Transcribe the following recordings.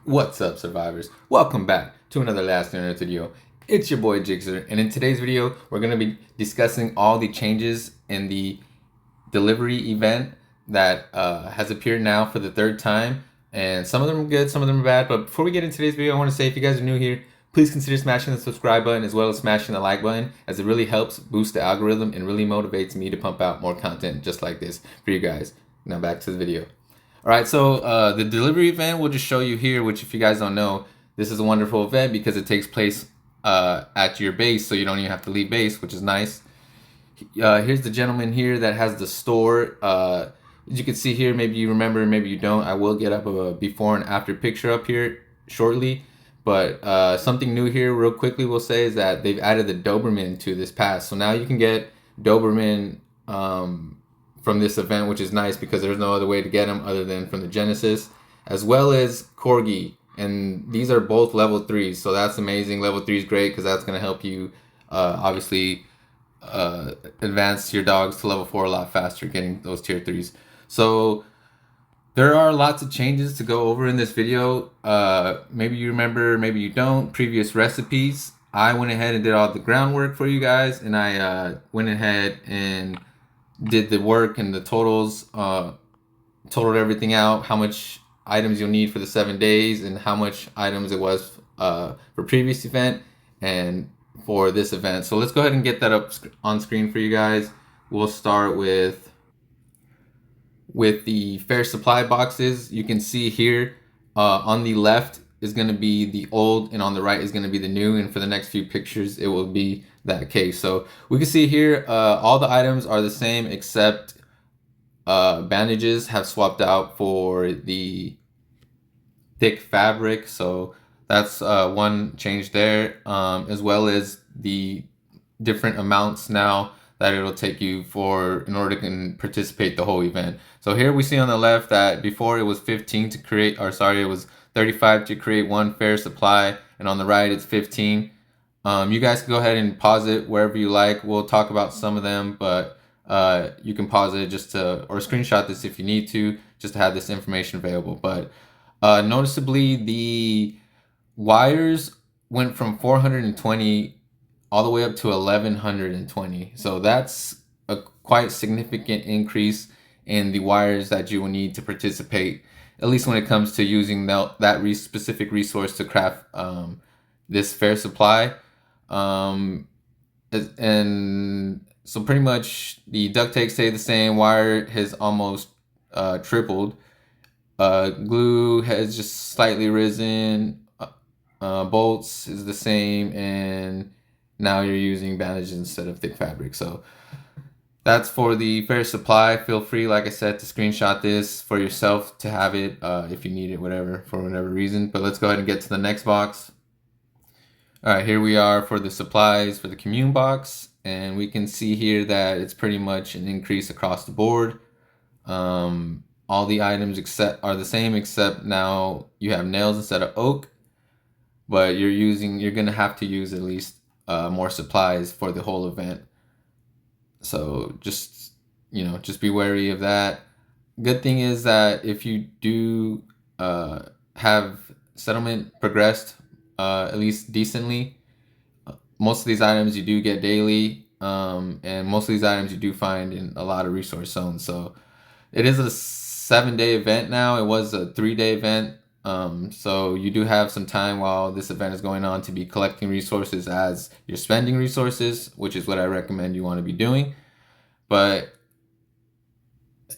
What's up, survivors? Welcome back to another Last Internet video. It's your boy Jigzer, and in today's video, we're going to be discussing all the changes in the delivery event that has appeared now for the third time. And some of them are good, some of them are bad. But before we get into today's video, I want to say if you guys are new here, please consider smashing the subscribe button as well as smashing the like button, as it really helps boost the algorithm and really motivates me to pump out more content just like this for you guys. Now back to the video. All right, so the delivery event we'll just show you here, which if you guys don't know, this is a wonderful event because it takes place at your base, so you don't even have to leave base, which is nice. Here's the gentleman here that has the store. As you can see here, maybe you remember, maybe you don't. I will get up a before and after picture up here shortly. But something new here real quickly we'll say is that they've added the Doberman to this pass. So now you can get Doberman from this event, which is nice because there's no other way to get them other than from the Genesis, as well as Corgi. And these are both level 3s, so that's amazing. Level 3 is great because that's going to help you obviously advance your dogs to level 4 a lot faster, getting those tier 3s. So there are lots of changes to go over in this video. Maybe you remember, maybe you don't, previous recipes. I went ahead and did all the groundwork for you guys, and I went ahead and did the work and the totals, totaled everything out, how much items you'll need for the 7 days and how much items it was for previous event and for this event. So let's go ahead and get that up on screen for you guys. We'll start with the fair supply boxes. You can see here on the left is going to be the old and on the right is going to be the new, and for the next few pictures it will be that case. So we can see here all the items are the same except bandages have swapped out for the thick fabric, so that's one change there, as well as the different amounts now that it'll take you in order to participate the whole event. So here we see on the left that before it was 15 to create, or sorry, it was 35 to create one fair supply, and on the right it's 15. You guys can go ahead and pause it wherever you like. We'll talk about some of them, but you can pause it just to, or screenshot this if you need to, just to have this information available. But noticeably, the wires went from 420 all the way up to 1120. So that's a quite significant increase in the wires that you will need to participate, at least when it comes to using that specific resource to craft this fair supply. And so pretty much the duct tape stayed the same, wire has almost tripled, glue has just slightly risen, bolts is the same, and now you're using bandages instead of thick fabric. So that's for the fair supply. Feel free, like I said, to screenshot this for yourself to have it if you need it, whatever, for whatever reason. But let's go ahead and get to the next box. All right, here we are for the supplies for the commune box, and we can see here that it's pretty much an increase across the board. All the items are the same, except now you have nails instead of oak, but you're gonna have to use at least more supplies for the whole event. So just be wary of that. Good thing is that if you do have settlement progressed at least decently, most of these items you do get daily, and most of these items you do find in a lot of resource zones. So it is a 7-day event now. It was a 3-day event. So you do have some time while this event is going on to be collecting resources as you're spending resources, which is what I recommend you want to be doing. But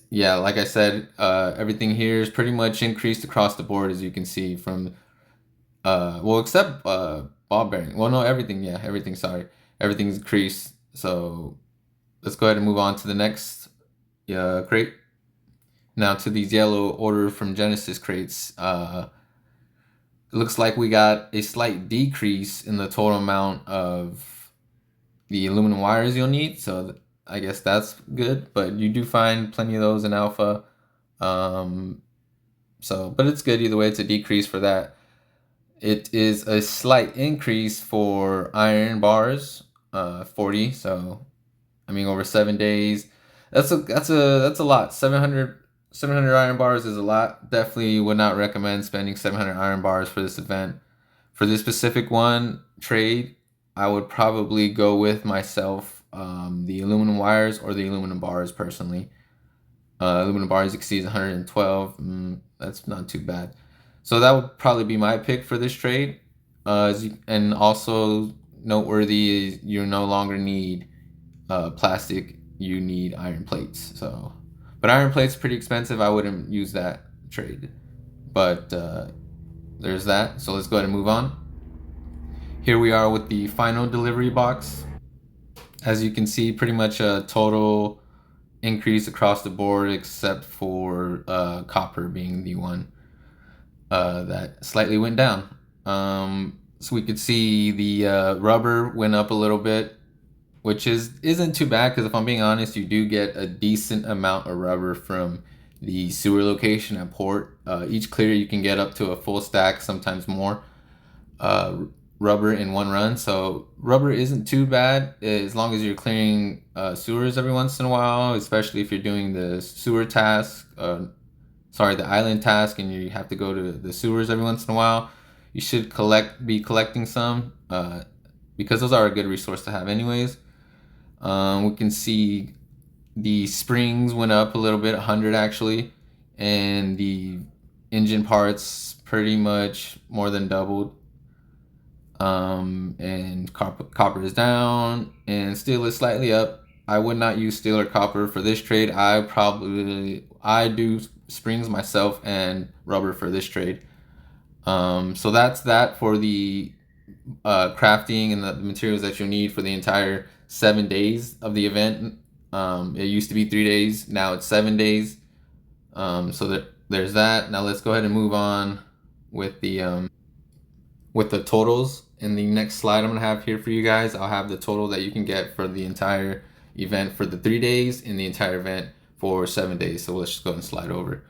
yeah, like I said, everything here is pretty much increased across the board, as you can see from, well, except ball bearing. Well, no, everything, yeah, everything, sorry. Everything's increased. So let's go ahead and move on to the next crate. Now to these yellow order from Genesis crates. It looks like we got a slight decrease in the total amount of the aluminum wires you'll need. So I guess that's good, but you do find plenty of those in alpha. But it's good either way. It's a decrease for that. It is a slight increase for iron bars, 40. So I mean, over 7 days, that's a lot. 700 700 iron bars is a lot. Definitely would not recommend spending 700 iron bars for this event. For this specific one trade, I would probably go with myself the aluminum wires or the aluminum bars personally. Aluminum bars exceeds 112. That's not too bad. So that would probably be my pick for this trade. And also noteworthy is you no longer need plastic. You need iron plates. So, but iron plates pretty expensive. I wouldn't use that trade. But there's that. So let's go ahead and move on. Here we are with the final delivery box. As you can see, pretty much a total increase across the board except for copper being the one that slightly went down. So we could see the rubber went up a little bit, which isn't too bad because if I'm being honest, you do get a decent amount of rubber from the sewer location at port. Each clear you can get up to a full stack, sometimes more. Rubber in one run. So rubber isn't too bad as long as you're clearing sewers every once in a while, especially if you're doing the sewer task, the island task, and you have to go to the sewers every once in a while. You should be collecting some because those are a good resource to have anyways. We can see the springs went up a little bit, 100 actually, and the engine parts pretty much more than doubled. And copper is down, and steel is slightly up. I would not use steel or copper for this trade. I do springs myself and rubber for this trade. So that's that for the crafting and the materials that you need for the entire 7 days of the event. It used to be 3 days, now it's 7 days. So there's that. Now let's go ahead and move on with the totals. In the next slide I'm gonna have here for you guys, I'll have the total that you can get for the entire event for the 3 days and the entire event for 7 days. So let's just go and slide over.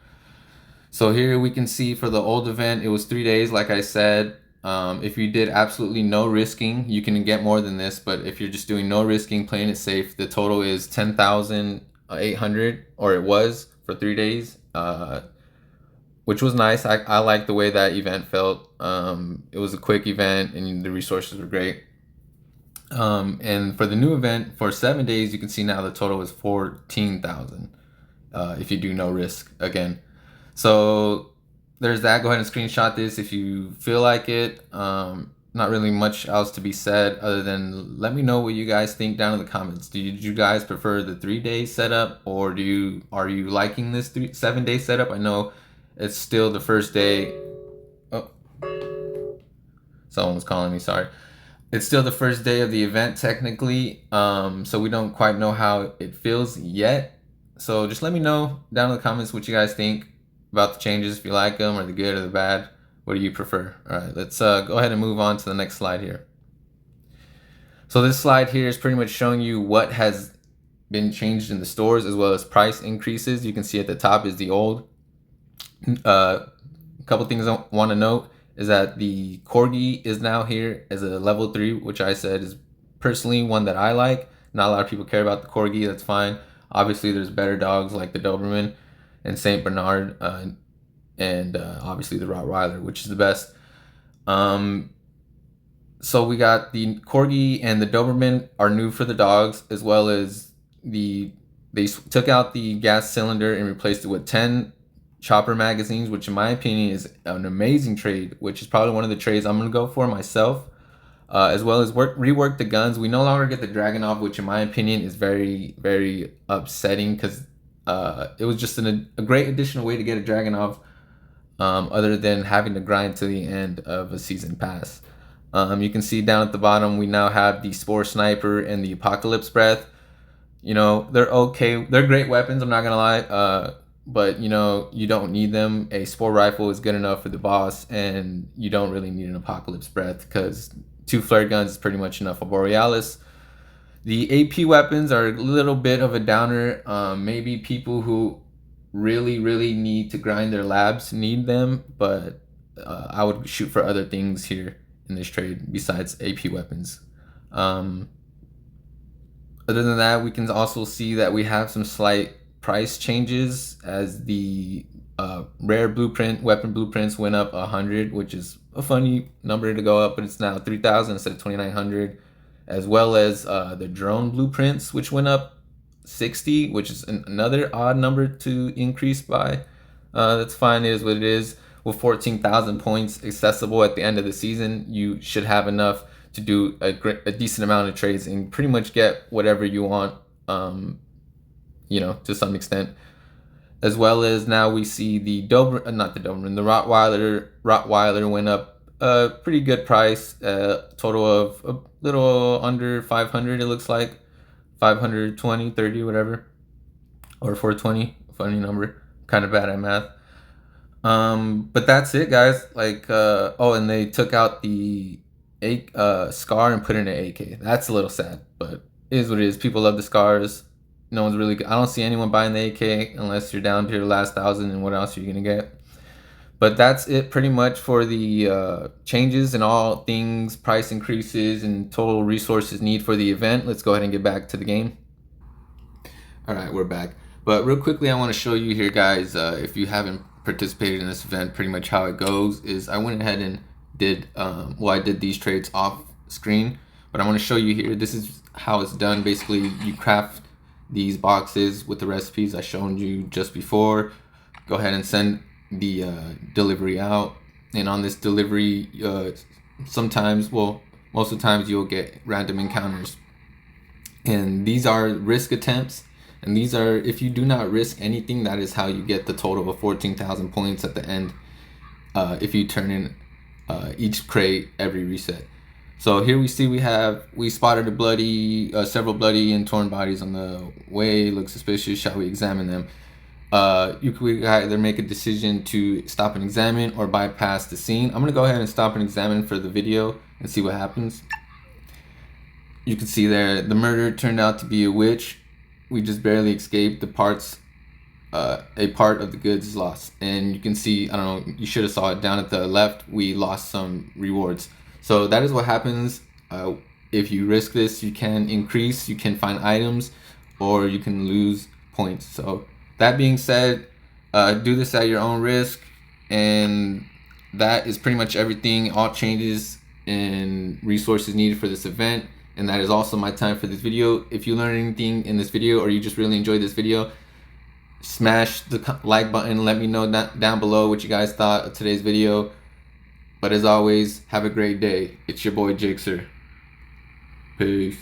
So here we can see for the old event, it was 3 days, like I said. If you did absolutely no risking, you can get more than this, but if you're just doing no risking, playing it safe, the total is 10,800, or it was for 3 days, which was nice. I like the way that event felt. It was a quick event and the resources were great. And for the new event, for 7 days, you can see now the total is 14,000 if you do no risk again. So there's that. Go ahead and screenshot this if you feel like it. Not really much else to be said other than let me know what you guys think down in the comments. Did you guys prefer the 3 day setup, or are you liking this 7 day setup? I know it's still the first day. Oh, someone was calling me. Sorry. It's still the first day of the event technically, so we don't quite know how it feels yet. So just let me know down in the comments what you guys think about the changes, if you like them, or the good or the bad. What do you prefer? All right, let's go ahead and move on to the next slide here. So this slide here is pretty much showing you what has been changed in the stores as well as price increases. You can see at the top is the old. A couple things I want to note is that the Corgi is now here as a level 3, which I said is personally one that I like. Not a lot of people care about the Corgi, that's fine. Obviously there's better dogs like the Doberman and Saint Bernard, and obviously the Rottweiler, which is the best. So we got the Corgi and the Doberman are new for the dogs, as well as they took out the gas cylinder and replaced it with 10 chopper magazines, which in my opinion is an amazing trade, which is probably one of the trades I'm going to go for myself. As well as rework the guns. We no longer get the Dragunov, which in my opinion is very, very upsetting because it was just a great additional way to get a Dragunov, other than having to grind to the end of a season pass. You can see down at the bottom we now have the Spore Sniper and the Apocalypse Breath. They're okay. They're great weapons, I'm not going to lie. But you don't need them. A Spore Rifle is good enough for the boss, and you don't really need an Apocalypse Breath because 2 flare guns is pretty much enough for Borealis. The AP weapons are a little bit of a downer. Maybe people who really, really need to grind their labs need them, but I would shoot for other things here in this trade besides AP weapons. Other than that, we can also see that we have some slight price changes as the rare blueprint weapon blueprints went up 100, which is a funny number to go up, but it's now 3,000 instead of 2,900, as well as the drone blueprints, which went up 60, which is another odd number to increase by. That's fine, it is what it is. With 14,000 points accessible at the end of the season, you should have enough to do a decent amount of trades and pretty much get whatever you want, to some extent. As well as now we see the not the Doberman, the Rottweiler went up a pretty good price, total of a little under 500, it looks like 520, 30, whatever, or 420, funny number, kind of bad at math. But that's it, guys. And they took out the scar and put in an AK. That's a little sad, but it is what it is. People love the scars. No one's really. I don't see anyone buying the AK unless you're down to your last 1,000. And what else are you gonna get? But that's it pretty much for the changes and all things, price increases and total resources need for the event. Let's go ahead and get back to the game. All right, we're back. But real quickly, I want to show you here, guys, if you haven't participated in this event, pretty much how it goes is I went ahead and did, I did these trades off screen, but I want to show you here. This is how it's done. Basically, you craft these boxes with the recipes I showed you just before. Go ahead and send the delivery out, and on this delivery, sometimes, well, most of the times you'll get random encounters, and these are risk attempts. And these are, if you do not risk anything, that is how you get the total of 14,000 points at the end, if you turn in each crate every reset. So here we see we spotted several bloody and torn bodies on the way. Look suspicious. Shall we examine them? You could either make a decision to stop and examine or bypass the scene. I'm gonna go ahead and stop and examine for the video and see what happens. You can see there the murder turned out to be a witch. We just barely escaped. A part of the goods is lost, and you can see, I don't know, you should have saw it down at the left, we lost some rewards. So that is what happens. If you risk this, you can increase, you can find items, or you can lose points. So that being said, do this at your own risk, and that is pretty much everything, all changes and resources needed for this event. And that is also my time for this video. If you learned anything in this video, or you just really enjoyed this video, smash the like button. Let me know down below what you guys thought of today's video. But as always, have a great day. It's your boy Jixer. Peace.